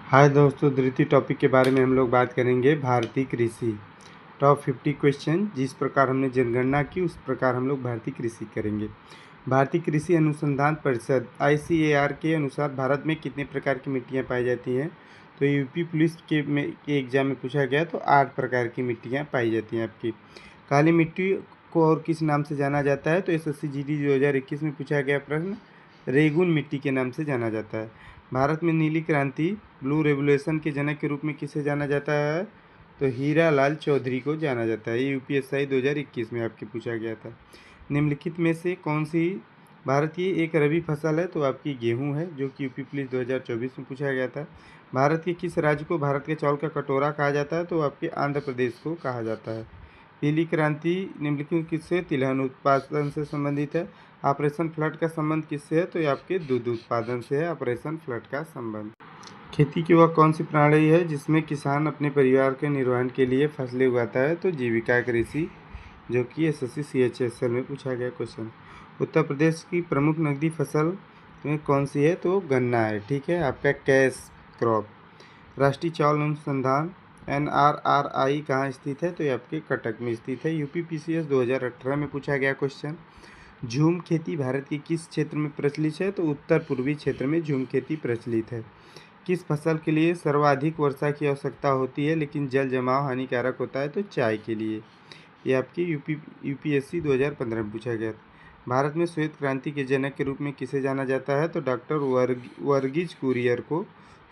हाय दोस्तों, द्वितीय टॉपिक के बारे में हम लोग बात करेंगे भारतीय कृषि। Top 50 question. जिस प्रकार हमने जनगणना की उस प्रकार हम लोग भारतीय कृषि करेंगे। भारतीय कृषि अनुसंधान परिषद ICAR के अनुसार भारत में कितने प्रकार की मिट्टियाँ पाई जाती हैं? तो यूपी पुलिस के एग्जाम में पूछा गया तो 8 प्रकार की मिट्टियाँ पाई जाती हैं आपकी। काली मिट्टी को और किस नाम से जाना जाता है? तो SSC GD 2021 में पूछा गया प्रश्न रेगुन मिट्टी के नाम से जाना जाता है। भारत में नीली क्रांति ब्लू रेवोल्यूशन के जनक के रूप में किसे जाना जाता है? तो हीरा लाल चौधरी को जाना जाता है। ये UPSI 2021 में आपके पूछा गया था। निम्नलिखित में से कौन सी भारत की एक रबी फसल है? तो आपकी गेहूं है, जो कि यूपी पुलिस 2024 में पूछा गया था। भारत के किस राज्य को भारत के चावल का कटोरा कहा जाता है? तो आपके आंध्र प्रदेश को कहा जाता है। पीली क्रांति निम्नलिखित किससे? तिलहन उत्पादन से संबंधित है। ऑपरेशन फ्लड का संबंध किससे है? तो ये आपके दूध उत्पादन से है ऑपरेशन फ्लड का संबंध। खेती की वह कौन सी प्रणाली है जिसमें किसान अपने परिवार के निर्वहन के लिए फसलें उगाता है? तो जीविका कृषि, जो कि SSC CHSL में पूछा गया क्वेश्चन। उत्तर प्रदेश की प्रमुख नकदी फसल में कौन सी है? तो गन्ना है, ठीक है, आपका कैश क्रॉप। राष्ट्रीय चावल अनुसंधान NRRI कहाँ स्थित है? तो ये आपके कटक में स्थित है। यूपी PCS 2018 में पूछा गया क्वेश्चन। झूम खेती भारत के किस क्षेत्र में प्रचलित है? तो उत्तर पूर्वी क्षेत्र में झूम खेती प्रचलित है। किस फसल के लिए सर्वाधिक वर्षा की आवश्यकता होती है लेकिन जल जमाव हानिकारक होता है? तो चाय के लिए। ये आपकी UPSC 2015 में पूछा गया था। भारत में श्वेत क्रांति के जनक के रूप में किसे जाना जाता है? तो डॉक्टर वर्गीज कुरियन को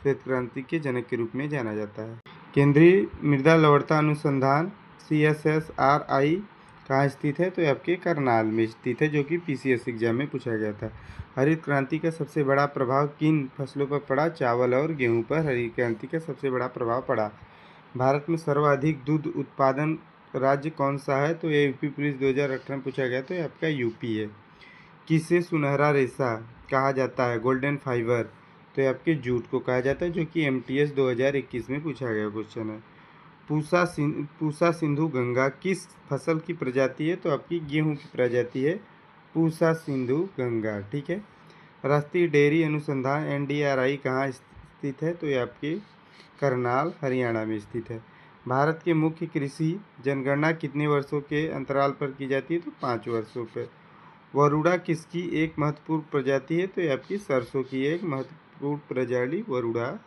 श्वेत क्रांति के जनक के रूप में जाना जाता है। केंद्रीय मृदा लवणता अनुसंधान CSSRI कहाँ स्थित है? तो ये आपके करनाल में स्थित है, जो कि PCS एग्जाम में पूछा गया था। हरित क्रांति का सबसे बड़ा प्रभाव किन फसलों पर पड़ा? चावल और गेहूं पर हरित क्रांति का सबसे बड़ा प्रभाव पड़ा। भारत में सर्वाधिक दूध उत्पादन राज्य कौन सा है? तो ये यूपी पुलिस 2018 में पूछा गया, तो ये आपका यूपी है। किसे सुनहरा रेशा कहा जाता है? गोल्डन फाइबर, तो ये आपके जूट को कहा जाता है, जो कि MTS 2021 में पूछा गया क्वेश्चन है। पूसा सिंधु गंगा किस फसल की प्रजाति है? तो आपकी गेहूं की प्रजाति है पूसा सिंधु गंगा, ठीक है। राष्ट्रीय डेयरी अनुसंधान NDRI कहाँ स्थित है? तो ये आपके करनाल हरियाणा में स्थित है। भारत के मुख्य कृषि जनगणना कितने वर्षों के अंतराल पर की जाती है? तो 5 वर्षों पर। वरुड़ा किसकी एक महत्वपूर्ण प्रजाति है? तो ये आपकी सरसों की एक महत्वपूर्ण प्रजाति वरुड़ा है।